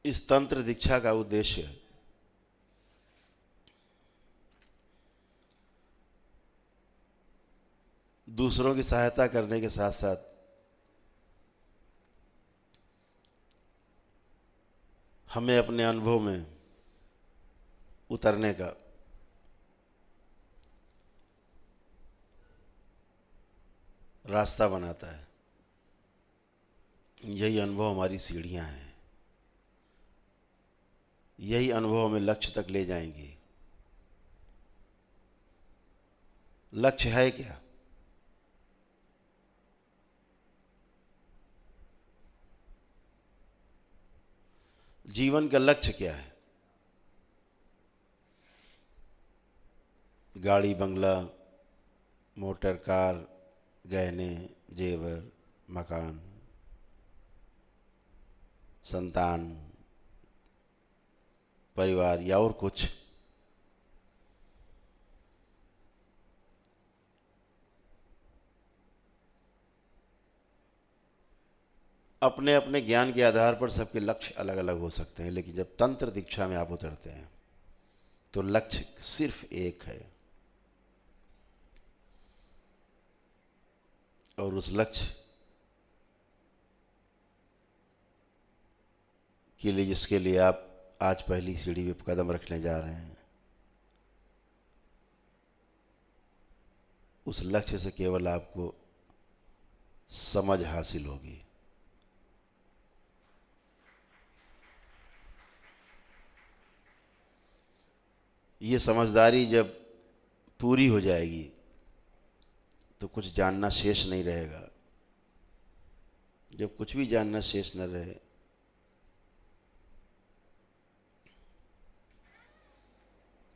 इस तंत्र दीक्षा का उद्देश्य दूसरों की सहायता करने के साथ साथ हमें अपने अनुभव में उतरने का रास्ता बनाता है। यही अनुभव हमारी सीढ़ियां हैं, यही अनुभव हमें लक्ष्य तक ले जाएंगी। लक्ष्य है क्या? जीवन का लक्ष्य क्या है? गाड़ी, बंगला, मोटर, कार, गहने, जेवर, मकान, संतान, परिवार या और कुछ? अपने अपने ज्ञान के आधार पर सबके लक्ष्य अलग अलग हो सकते हैं, लेकिन जब तंत्र दीक्षा में आप उतरते हैं तो लक्ष्य सिर्फ एक है, और उस लक्ष्य के लिए, जिसके लिए आप आज पहली सीढ़ी पे कदम रखने जा रहे हैं, उस लक्ष्य से केवल आपको समझ हासिल होगी। ये समझदारी जब पूरी हो जाएगी तो कुछ जानना शेष नहीं रहेगा। जब कुछ भी जानना शेष न रहे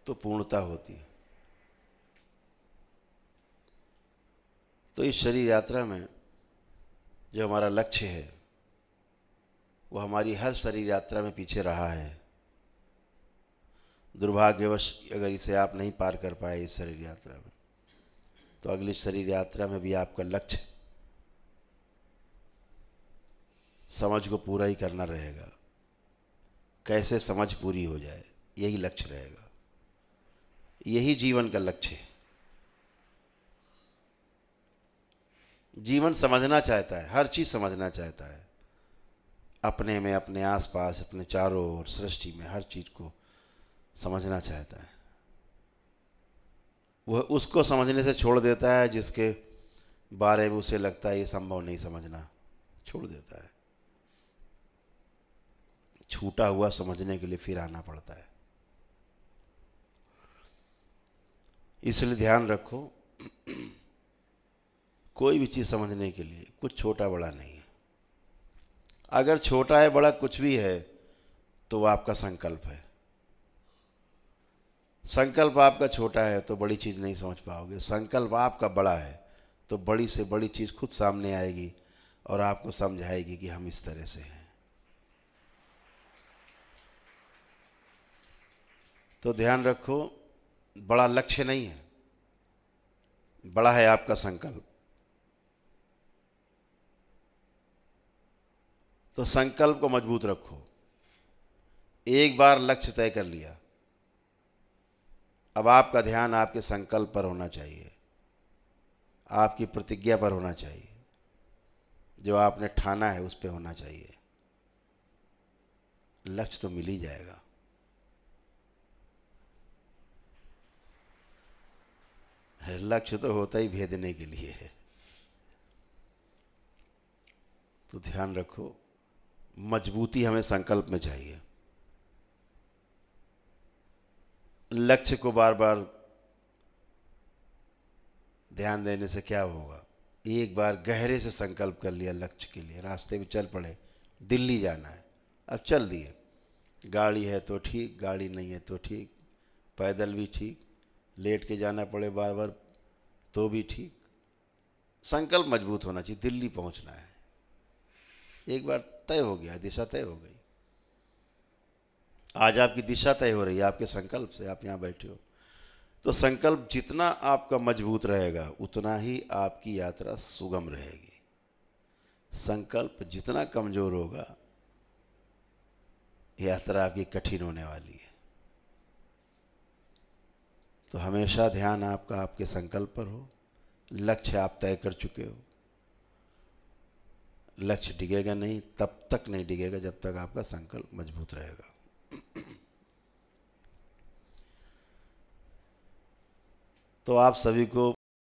तो पूर्णता होती है। तो इस शरीर यात्रा में जो हमारा लक्ष्य है वो हमारी हर शरीर यात्रा में पीछे रहा है। दुर्भाग्यवश अगर इसे आप नहीं पार कर पाए इस शरीर यात्रा में, तो अगली शरीर यात्रा में भी आपका लक्ष्य समझ को पूरा ही करना रहेगा। कैसे समझ पूरी हो जाए, यही लक्ष्य रहेगा, यही जीवन का लक्ष्य है। जीवन समझना चाहता है, हर चीज समझना चाहता है, अपने में, अपने आसपास, अपने चारों ओर, सृष्टि में हर चीज को समझना चाहता है। वह उसको समझने से छोड़ देता है जिसके बारे में उसे लगता है ये संभव नहीं समझना, छोड़ देता है। छूटा हुआ समझने के लिए फिर आना पड़ता है। इसलिए ध्यान रखो, कोई भी चीज समझने के लिए कुछ छोटा बड़ा नहीं है। अगर छोटा है बड़ा कुछ भी है तो वो आपका संकल्प है। संकल्प आपका छोटा है तो बड़ी चीज नहीं समझ पाओगे। संकल्प आपका बड़ा है तो बड़ी से बड़ी चीज खुद सामने आएगी और आपको समझाएगी कि हम इस तरह से हैं। तो ध्यान रखो, बड़ा लक्ष्य नहीं है, बड़ा है आपका संकल्प। तो संकल्प को मजबूत रखो। एक बार लक्ष्य तय कर लिया, अब आपका ध्यान आपके संकल्प पर होना चाहिए, आपकी प्रतिज्ञा पर होना चाहिए, जो आपने ठाना है उस पर होना चाहिए। लक्ष्य तो मिल ही जाएगा। लक्ष्य तो होता ही भेदने के लिए है। तो ध्यान रखो, मजबूती हमें संकल्प में चाहिए। लक्ष्य को बार बार ध्यान देने से क्या होगा? एक बार गहरे से संकल्प कर लिया लक्ष्य के लिए, रास्ते में चल पड़े, दिल्ली जाना है, अब चल दिए। गाड़ी है तो ठीक, गाड़ी नहीं है तो ठीक, पैदल भी ठीक, लेट के जाना पड़े बार बार तो भी ठीक। संकल्प मजबूत होना चाहिए, दिल्ली पहुंचना है। एक बार तय हो गया, दिशा तय हो गई। आज आपकी दिशा तय हो रही है आपके संकल्प से, आप यहाँ बैठे हो। तो संकल्प जितना आपका मजबूत रहेगा उतना ही आपकी यात्रा सुगम रहेगी। संकल्प जितना कमजोर होगा यात्रा आपकी कठिन होने वाली है। तो हमेशा ध्यान आपका आपके संकल्प पर हो। लक्ष्य आप तय कर चुके हो, लक्ष्य डिगेगा नहीं, तब तक नहीं डिगेगा जब तक आपका संकल्प मजबूत रहेगा। तो आप सभी को